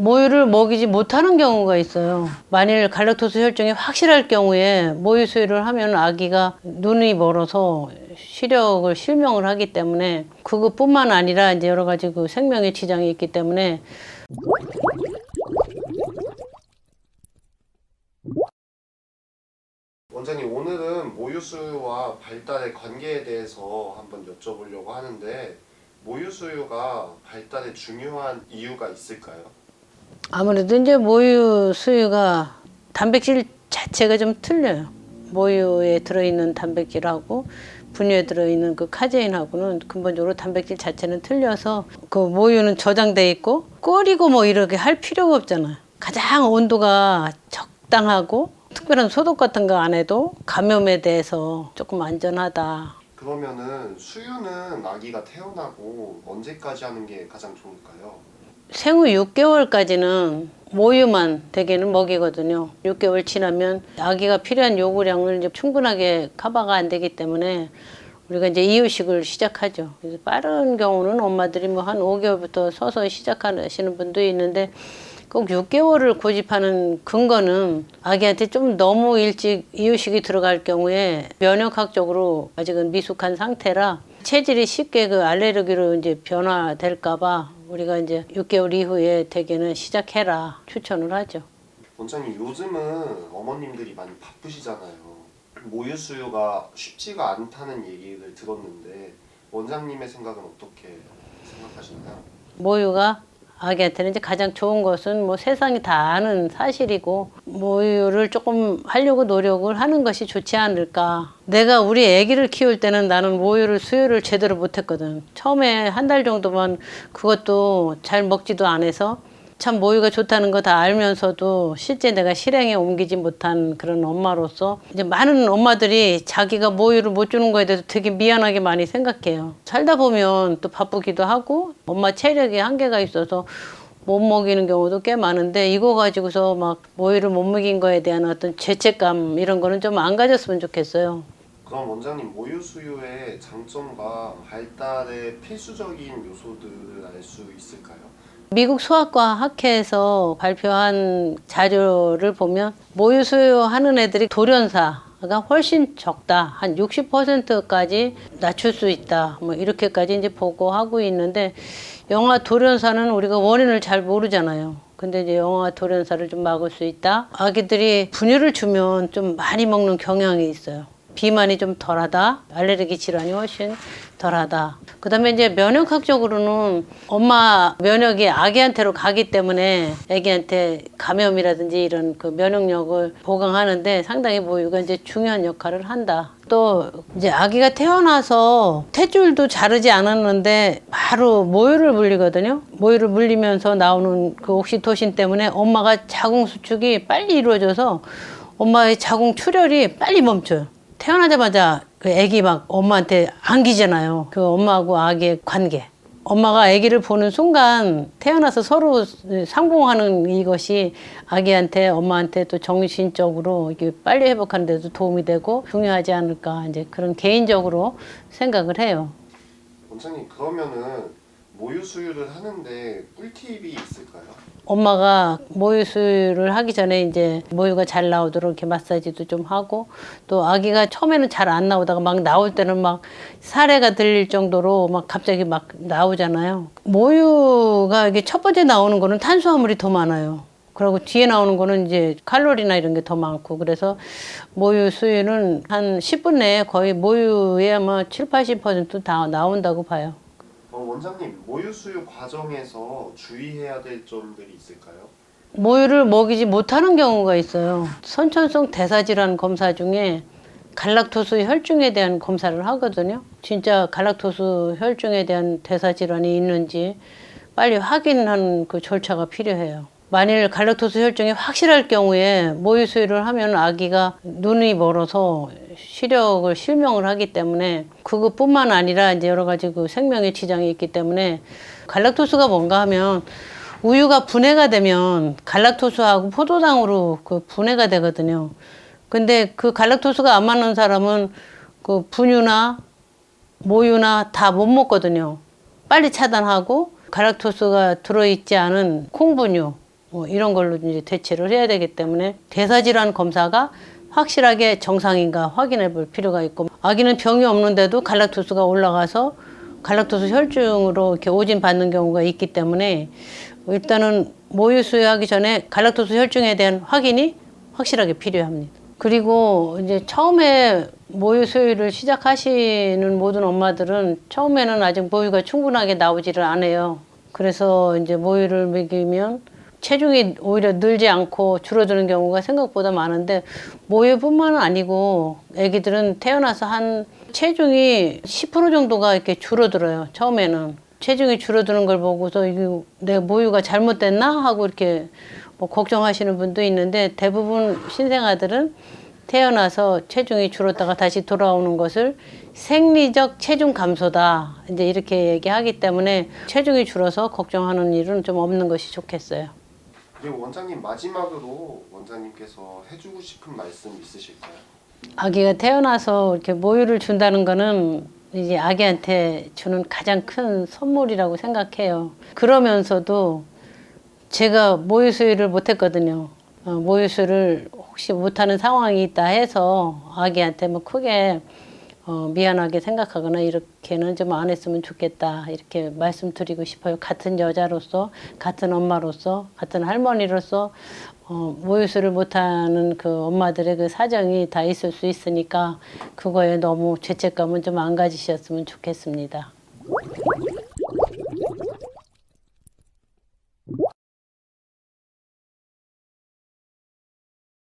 모유를 먹이지 못하는 경우가 있어요. 만일 갈락토스 혈증이 확실할 경우에 모유 수유를 하면 아기가 눈이 멀어서 시력을 실명을 하기 때문에 그것뿐만 아니라 이제 여러 가지 그 생명에 지장이 있기 때문에 원장님, 오늘은 모유수유와 발달의 관계에 대해서 한번 여쭤보려고 하는데, 모유수유가 발달에 중요한 이유가 있을까요? 아무래도 이제 모유 수유가 단백질 자체가 좀 틀려요. 모유에 들어있는 단백질하고 분유에 들어있는 그 카제인하고는 근본적으로 단백질 자체는 틀려서 그 모유는 저장돼 있고 끓이고 뭐 이렇게 할 필요가 없잖아요. 가장 온도가 적당하고 특별한 소독 같은 거 안 해도 감염에 대해서 조금 안전하다. 그러면은 수유는 아기가 태어나고 언제까지 하는 게 가장 좋을까요? 생후 6개월까지는 모유만 대개는 먹이거든요. 6개월 지나면 아기가 필요한 요구량을 이제 충분하게 커버가 안 되기 때문에 우리가 이제 이유식을 시작하죠. 그래서 빠른 경우는 엄마들이 뭐 한 5개월부터 서서히 시작하시는 분도 있는데 꼭 6개월을 고집하는 근거는 아기한테 좀 너무 일찍 이유식이 들어갈 경우에 면역학적으로 아직은 미숙한 상태라 체질이 쉽게 그 알레르기로 이제 변화될까봐 우리가 이제 6개월 이후에 대개는 시작해라 추천을 하죠. 원장님, 요즘은 어머님들이 많이 바쁘시잖아요. 모유수유가 쉽지가 않다는 얘기를 들었는데, 원장님의 생각은 어떻게 생각하시나요? 모유가 아기한테는 이제 가장 좋은 것은 뭐 세상이 다 아는 사실이고 모유를 조금 하려고 노력을 하는 것이 좋지 않을까. 내가 우리 아기를 키울 때는 나는 모유를 수유를 제대로 못했거든. 처음에 한 달 정도만 그것도 잘 먹지도 않아서 참 모유가 좋다는 거 다 알면서도 실제 내가 실행에 옮기지 못한 그런 엄마로서 이제 많은 엄마들이 자기가 모유를 못 주는 거에 대해서 되게 미안하게 많이 생각해요. 살다 보면 또 바쁘기도 하고 엄마 체력에 한계가 있어서 못 먹이는 경우도 꽤 많은데 이거 가지고서 막 모유를 못 먹인 거에 대한 어떤 죄책감 이런 거는 좀 안 가졌으면 좋겠어요. 그럼 원장님, 모유수유의 장점과 발달의 필수적인 요소들을 알 수 있을까요? 미국 소아과 학회에서 발표한 자료를 보면 모유 수유하는 애들이 돌연사가 훨씬 적다. 한 60%까지 낮출 수 있다. 뭐 이렇게까지 이제 보고하고 있는데 영아 돌연사는 우리가 원인을 잘 모르잖아요. 근데 이제 영아 돌연사를 좀 막을 수 있다. 아기들이 분유를 주면 좀 많이 먹는 경향이 있어요. 비만이 좀 덜하다. 알레르기 질환이 훨씬 덜하다. 그다음에 이제 면역학적으로는 엄마 면역이 아기한테로 가기 때문에 아기한테 감염이라든지 이런 그 면역력을 보강하는데 상당히 모유가 이제 중요한 역할을 한다. 또 이제 아기가 태어나서 탯줄도 자르지 않았는데 바로 모유를 물리거든요. 모유를 물리면서 나오는 그 옥시토신 때문에 엄마가 자궁 수축이 빨리 이루어져서 엄마의 자궁 출혈이 빨리 멈춰요. 태어나자마자 그 아기 막 엄마한테 안기잖아요. 그 엄마하고 아기의 관계. 엄마가 아기를 보는 순간 태어나서 서로 상봉하는 이것이 아기한테 엄마한테 또 정신적으로 이게 빨리 회복하는 데도 도움이 되고 중요하지 않을까 이제 그런 개인적으로 생각을 해요. 원장님, 그러면은 모유수유를 하는데 꿀팁이 있을까요? 엄마가 모유 수유를 하기 전에 이제 모유가 잘 나오도록 이렇게 마사지도 좀 하고 또 아기가 처음에는 잘 안 나오다가 막 나올 때는 막 사례가 들릴 정도로 막 갑자기 막 나오잖아요. 모유가 이게 첫 번째 나오는 거는 탄수화물이 더 많아요. 그리고 뒤에 나오는 거는 이제 칼로리나 이런 게 더 많고 그래서 모유 수유는 한 10분 내에 거의 모유에 아마 70~80% 다 나온다고 봐요. 원장님, 모유수유 과정에서 주의해야 될 점들이 있을까요? 모유를 먹이지 못하는 경우가 있어요. 선천성 대사질환 검사 중에 갈락토스 혈중에 대한 검사를 하거든요. 진짜 갈락토스 혈중에 대한 대사질환이 있는지 빨리 확인하는 그 절차가 필요해요. 만일 갈락토스 혈증이 확실할 경우에 모유 수유를 하면 아기가 눈이 멀어서 시력을 실명을 하기 때문에 그것뿐만 아니라 이제 여러 가지 그 생명에 지장이 있기 때문에 갈락토스가 뭔가 하면 우유가 분해가 되면 갈락토스하고 포도당으로 그 분해가 되거든요. 근데 그 갈락토스가 안 맞는 사람은 그 분유나 모유나 다 못 먹거든요. 빨리 차단하고 갈락토스가 들어있지 않은 콩분유 이런 걸로 이제 대체를 해야 되기 때문에 대사질환 검사가 확실하게 정상인가 확인해 볼 필요가 있고, 아기는 병이 없는데도 갈락토스가 올라가서 갈락토스 혈증으로 이렇게 오진 받는 경우가 있기 때문에 일단은 모유 수유하기 전에 갈락토스 혈증에 대한 확인이 확실하게 필요합니다. 그리고 이제 처음에 모유 수유를 시작하시는 모든 엄마들은 처음에는 아직 모유가 충분하게 나오지를 않아요. 그래서 이제 모유를 먹이면 체중이 오히려 늘지 않고 줄어드는 경우가 생각보다 많은데, 모유뿐만 아니고 아기들은 태어나서 한 체중이 10% 정도가 이렇게 줄어들어요. 처음에는 체중이 줄어드는 걸 보고서 이게 내 모유가 잘못됐나 하고 이렇게 걱정하시는 분도 있는데, 대부분 신생아들은 태어나서 체중이 줄었다가 다시 돌아오는 것을 생리적 체중 감소다 이제 이렇게 얘기하기 때문에 체중이 줄어서 걱정하는 일은 좀 없는 것이 좋겠어요. 그리고 원장님, 마지막으로 원장님께서 해주고 싶은 말씀 있으실까요? 아기가 태어나서 이렇게 모유를 준다는 거는 이제 아기한테 주는 가장 큰 선물이라고 생각해요. 그러면서도 제가 모유 수유를 못했거든요. 모유 수유를 혹시 못하는 상황이 있다 해서 아기한테 뭐 크게 미안하게 생각하거나 이렇게는 좀 안 했으면 좋겠다 이렇게 말씀드리고 싶어요. 같은 여자로서, 같은 엄마로서, 같은 할머니로서 모유수를 못하는 그 엄마들의 그 사정이 다 있을 수 있으니까 그거에 너무 죄책감은 좀 안 가지셨으면 좋겠습니다.